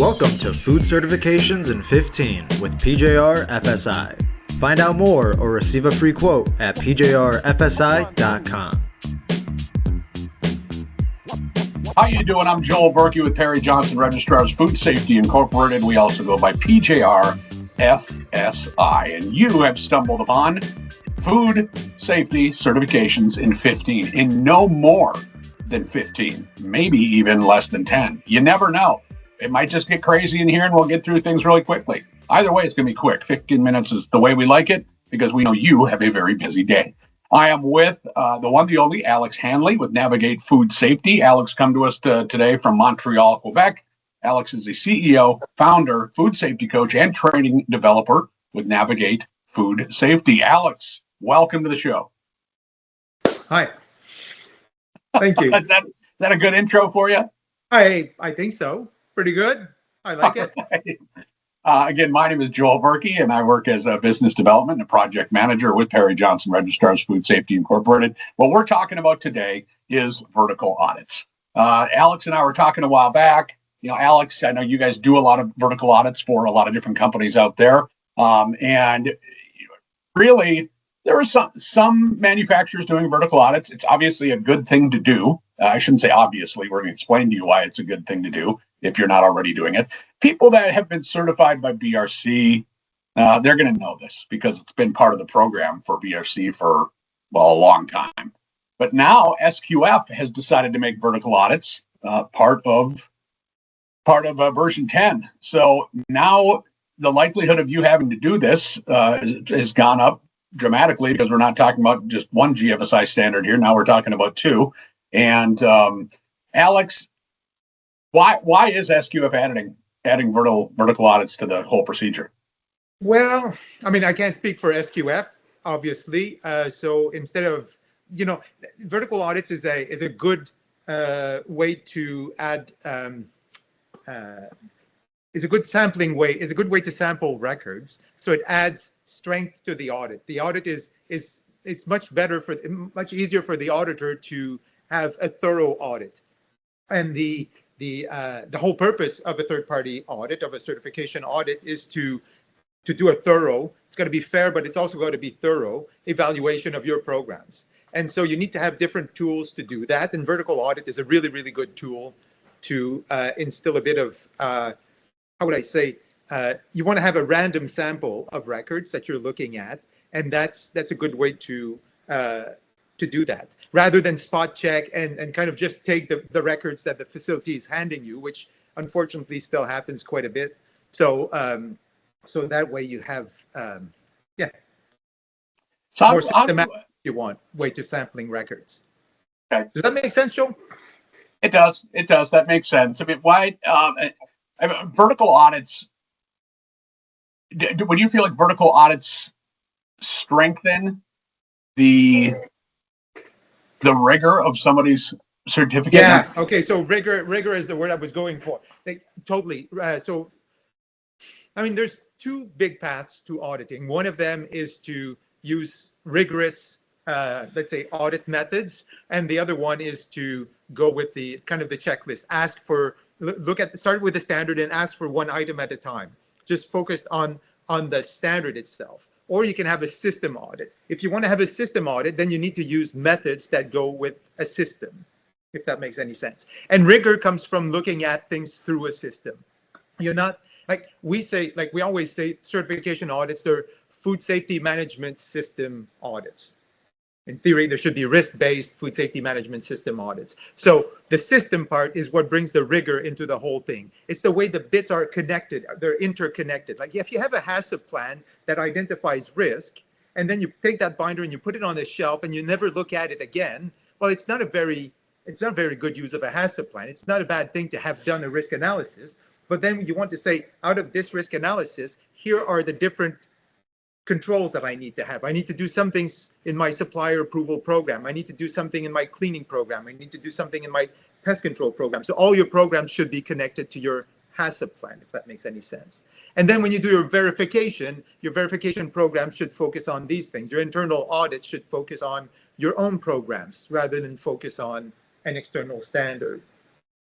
Welcome to Food Certifications in 15 with PJRFSI. Find out more or receive a free quote at PJRFSI.com. How you doing? I'm Joel Verke with Johnson Registrars Food Safety Incorporated. We also go by PJRFSI, and you have stumbled upon food safety certifications in 15, in no more than 15, maybe even less than 10. You never know. It might just get crazy in here and we'll get through things really quickly. Either way, it's going to be quick. 15 minutes is the way we like it because we know you have a very busy day. I am with the one, the only Alex Hanley with Navigate Food Safety. Alex come to us today from Montreal, Quebec. Alex is the CEO, founder, food safety coach, and training developer with Navigate Food Safety. Alex, welcome to the show. Hi. Thank you. Is that a good intro for you? I think so. Pretty good. I like it. Again, my name is Joel Verke, and I work as a business development and project manager with Johnson Registrars Food Safety Incorporated. What we're talking about today is vertical audits. Alex and I were talking a while back. You know, Alex, I know you guys do a lot of vertical audits for a lot of different companies out there. And really, there are some manufacturers doing vertical audits. It's obviously a good thing to do. I shouldn't say obviously. We're going to explain to you why it's a good thing to do if you're not already doing it. People that have been certified by BRC, they're going to know this because it's been part of the program for BRC for, well, a long time. But now SQF has decided to make vertical audits part of version 10. So now the likelihood of you having to do this has gone up dramatically because we're not talking about just one GFSI standard here. Now we're talking about two. And Alex, why is SQF adding vertical audits to the whole procedure? Well, I mean, I can't speak for SQF, obviously. So instead of, vertical audits is a good way to add, is a good sampling way, is a good way to sample records. So it adds strength to the audit. The audit it's much easier for the auditor to have a thorough audit. And the whole purpose of a third-party audit, of a certification audit, is to do a thorough, it's got to be fair, but it's also got to be thorough evaluation of your programs. And so you need to have different tools to do that. And vertical audit is a really, really good tool to instill a bit of, how would I say, you want to have a random sample of records that you're looking at. And that's a good way to do that, rather than spot check and kind of just take the records that the facility is handing you, which unfortunately still happens quite a bit. So so that way you have more systematic, if you want, way to sampling records. Okay. Does that make sense, Joe? It does. That makes sense. I mean, why vertical audits? Would you feel like vertical audits strengthen the rigor of somebody's certificate? Yeah. Okay. So rigor is the word I was going for. Totally. So, I mean, there's two big paths to auditing. One of them is to use rigorous, let's say, audit methods, and the other one is to go with the kind of the checklist. Start with the standard and ask for one item at a time. Just focused on the standard itself. Or you can have a system audit. If you want to have a system audit, then you need to use methods that go with a system, if that makes any sense. And rigor comes from looking at things through a system. You're not, like we always say, certification audits, they're food safety management system audits. In theory, there should be risk-based food safety management system audits. So the system part is what brings the rigor into the whole thing. It's the way the bits are connected. They're interconnected. Like if you have a HACCP plan that identifies risk, and then you take that binder and you put it on the shelf and you never look at it again, well, it's not a very good use of a HACCP plan. It's not a bad thing to have done a risk analysis. But then you want to say, out of this risk analysis, here are the different controls that I need to have. I need to do some things in my supplier approval program. I need to do something in my cleaning program. I need to do something in my pest control program. So all your programs should be connected to your HACCP plan, if that makes any sense. And then when you do your verification program should focus on these things. Your internal audit should focus on your own programs rather than focus on an external standard.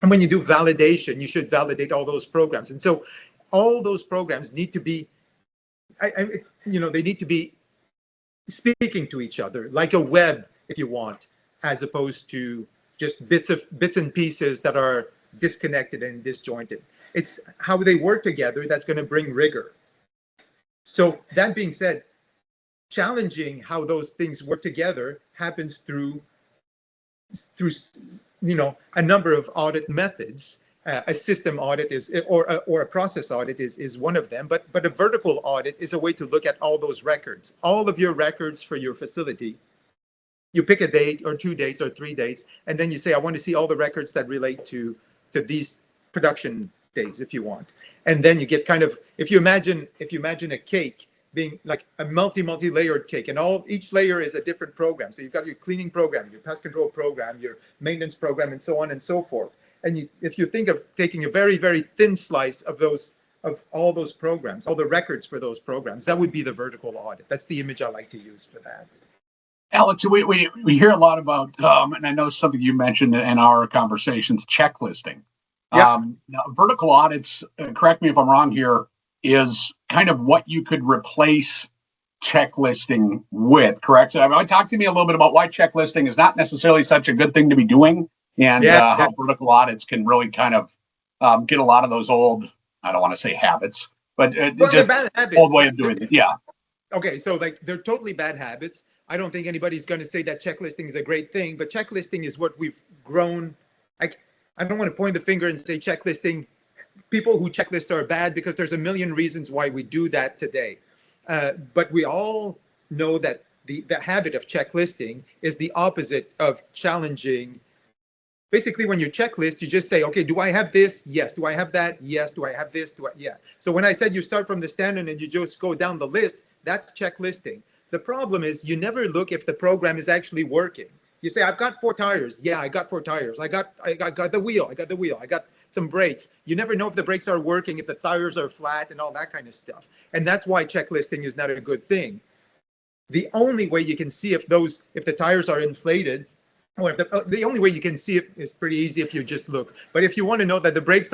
And when you do validation, you should validate all those programs. And so all those programs need to be, they need to be speaking to each other like a web, if you want, as opposed to just bits and pieces that are disconnected and disjointed. It's how they work together that's going to bring rigor. So that being said, challenging how those things work together happens through a number of audit methods. A system audit is, or a process audit is one of them, but a vertical audit is a way to look at all those records, all of your records for your facility. You pick a date or 2 dates or 3 dates, and then you say, I want to see all the records that relate to these production days, if you want. And then you get kind of, if you imagine a cake being like a multi-layered cake, and each layer is a different program. So you've got your cleaning program, your pest control program, your maintenance program, and so on and so forth. And if you think of taking a very, very thin slice of all those programs, all the records for those programs, that would be the vertical audit. That's the image I like to use for that. Alex, we hear a lot about, and I know something you mentioned in our conversations, checklisting. Yeah. Now, vertical audits, correct me if I'm wrong here, is kind of what you could replace checklisting with, correct? So talk to me a little bit about why checklisting is not necessarily such a good thing to be doing, and how vertical audits can really kind of get a lot of those old, I don't want to say habits, but just bad habits. Old way of doing it. Yeah. Okay, so like they're totally bad habits. I don't think anybody's going to say that checklisting is a great thing, but checklisting is what we've grown. I don't want to point the finger and say checklisting. People who checklist are bad because there's a million reasons why we do that today. But we all know that the habit of checklisting is the opposite of challenging. Basically, when you checklist, you just say, okay, do I have this? Yes. Do I have that? Yes. Do I have this? Yeah. So when I said you start from the standard and you just go down the list, that's checklisting. The problem is you never look if the program is actually working. You say, I've got 4 tires. Yeah, I got 4 tires. I got the wheel. I got some brakes. You never know if the brakes are working, if the tires are flat and all that kind of stuff. And that's why checklisting is not a good thing. The only way you can see if the tires are inflated, or if the only way you can see it is pretty easy if you just look. But if you want to know that the brakes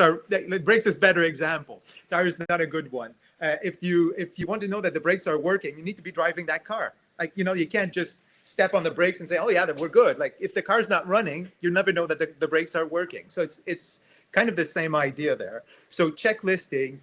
is a better example. Tires not a good one. If you want to know that the brakes are working, you need to be driving that car. Like, you can't just step on the brakes and say, oh yeah, we're good. Like if the car's not running, you'll never know that the brakes are working. So it's kind of the same idea there. So checklisting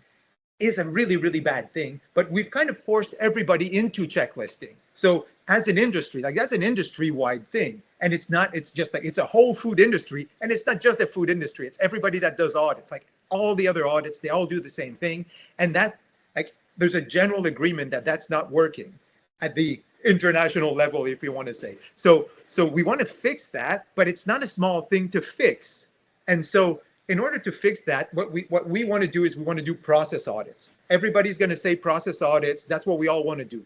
is a really, really bad thing, but we've kind of forced everybody into checklisting. So as an industry, like that's an industry-wide thing. And it's just like, it's a whole food industry. And it's not just the food industry, it's everybody that does audits. Like all the other audits, they all do the same thing. And that, like, there's a general agreement that that's not working at the international level, if you want to say. So we want to fix that, but it's not a small thing to fix. And so in order to fix that, what we want to do is we want to do process audits. Everybody's going to say process audits. That's what we all want to do.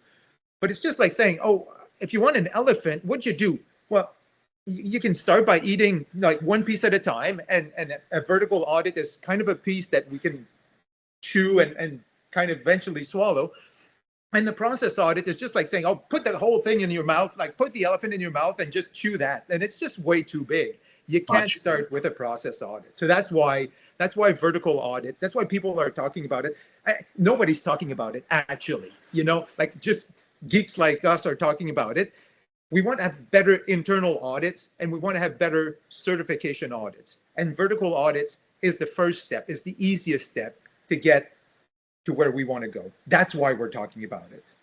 But it's just like saying, oh, if you want an elephant, what'd you do? Well, you can start by eating like one piece at a time. And a vertical audit is kind of a piece that we can chew and kind of eventually swallow. And the process audit is just like saying, oh, put the whole thing in your mouth, like put the elephant in your mouth and just chew that. And it's just way too big. You can't start with a process audit. So that's why vertical audit, that's why people are talking about it. Nobody's talking about it, actually. Like just geeks like us are talking about it. We want to have better internal audits and we want to have better certification audits. And vertical audits is the first step, is the easiest step to get to where we want to go. That's why we're talking about it.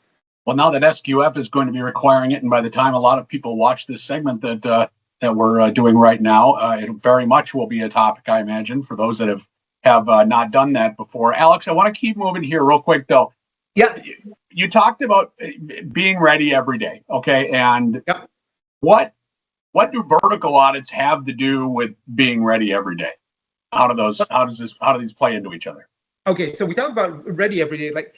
Well, now that SQF is going to be requiring it, and by the time a lot of people watch this segment that we're doing right now, it very much will be a topic, I imagine, for those that have not done that before. Alex, I want to keep moving here real quick, though. Yeah. You talked about being ready every day, okay? And yep. What do vertical audits have to do with being ready every day? How do these play into each other? Okay, so we talk about ready every day. Like,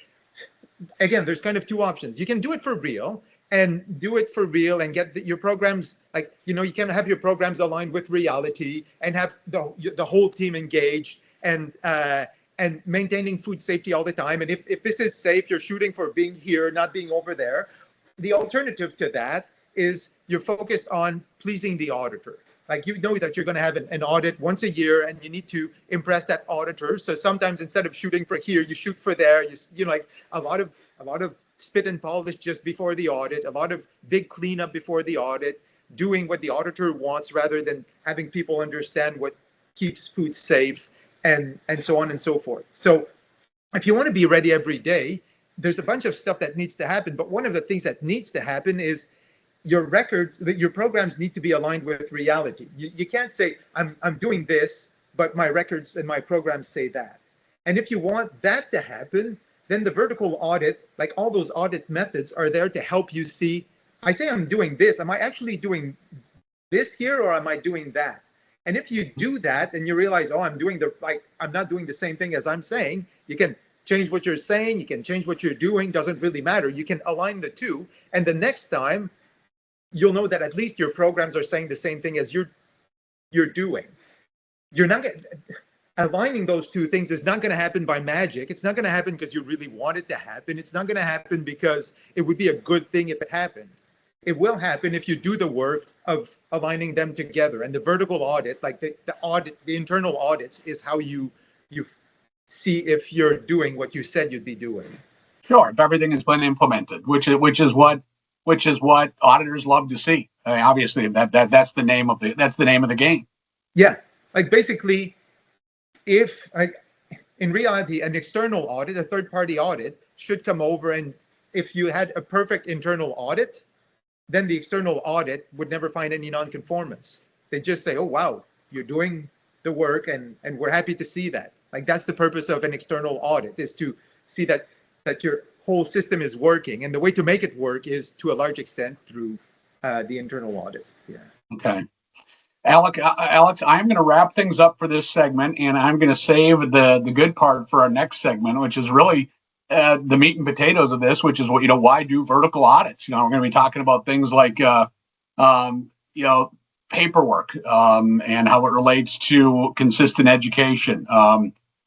again, there's kind of 2 options. You can do it for real and get your programs, like, you can have your programs aligned with reality and have the whole team engaged and maintaining food safety all the time. And if this is safe, you're shooting for being here, not being over there. The alternative to that is you're focused on pleasing the auditor. Like you know that you're going to have an audit once a year, and you need to impress that auditor. So sometimes instead of shooting for here, you shoot for there. You know, like a lot of spit and polish just before the audit, a lot of big cleanup before the audit, doing what the auditor wants rather than having people understand what keeps food safe, and so on and so forth. So if you want to be ready every day, there's a bunch of stuff that needs to happen. But one of the things that needs to happen is your records, your programs need to be aligned with reality. You can't say, I'm doing this, but my records and my programs say that. And if you want that to happen, then the vertical audit, like all those audit methods, are there to help you see, I say I'm doing this, am I actually doing this here, or am I doing that? And if you do that and you realize, oh, I'm not doing the same thing as I'm saying, you can change what you're saying, you can change what you're doing, doesn't really matter. You can align the two. And the next time, you'll know that at least your programs are saying the same thing as you're doing. You're not aligning those two things is not going to happen by magic. It's not going to happen because you really want it to happen. It's not going to happen because it would be a good thing if it happened. It will happen if you do the work of aligning them together. And the vertical audit, like the internal audits, is how you see if you're doing what you said you'd be doing. Sure, if everything has been implemented, which is what auditors love to see. I mean, obviously, that's the name of the game. Yeah, like basically, if in reality, an external audit, a third-party audit, should come over, and if you had a perfect internal audit, then the external audit would never find any non-conformance. They just say, "Oh wow, you're doing the work, and we're happy to see that." Like that's the purpose of an external audit, is to see that your whole system is working, and the way to make it work is to a large extent through the internal audit. Yeah. Okay. Alex, I'm going to wrap things up for this segment, and I'm going to save the good part for our next segment, which is really the meat and potatoes of this, which is why do vertical audits? We're going to be talking about things like paperwork and how it relates to consistent education,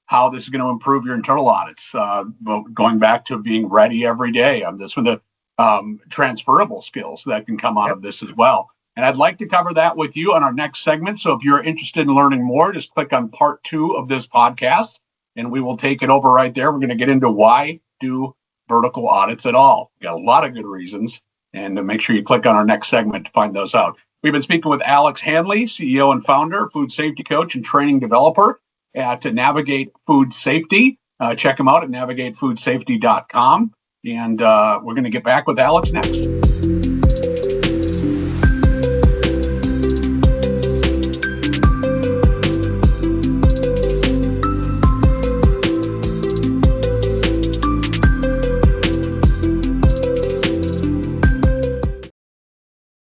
how this is going to improve your internal audits, going back to being ready every day. This with the transferable skills that can come out of this as well. And I'd like to cover that with you on our next segment. So if you're interested in learning more, just click on part 2 of this podcast, and we will take it over right there. We're going to get into why do vertical audits at all. We got a lot of good reasons, and make sure you click on our next segment to find those out. We've been speaking with Alex Hanley, CEO and founder, food safety coach, and training developer at Navigate Food Safety. Check them out at navigatefoodsafety.com. And we're going to get back with Alex next.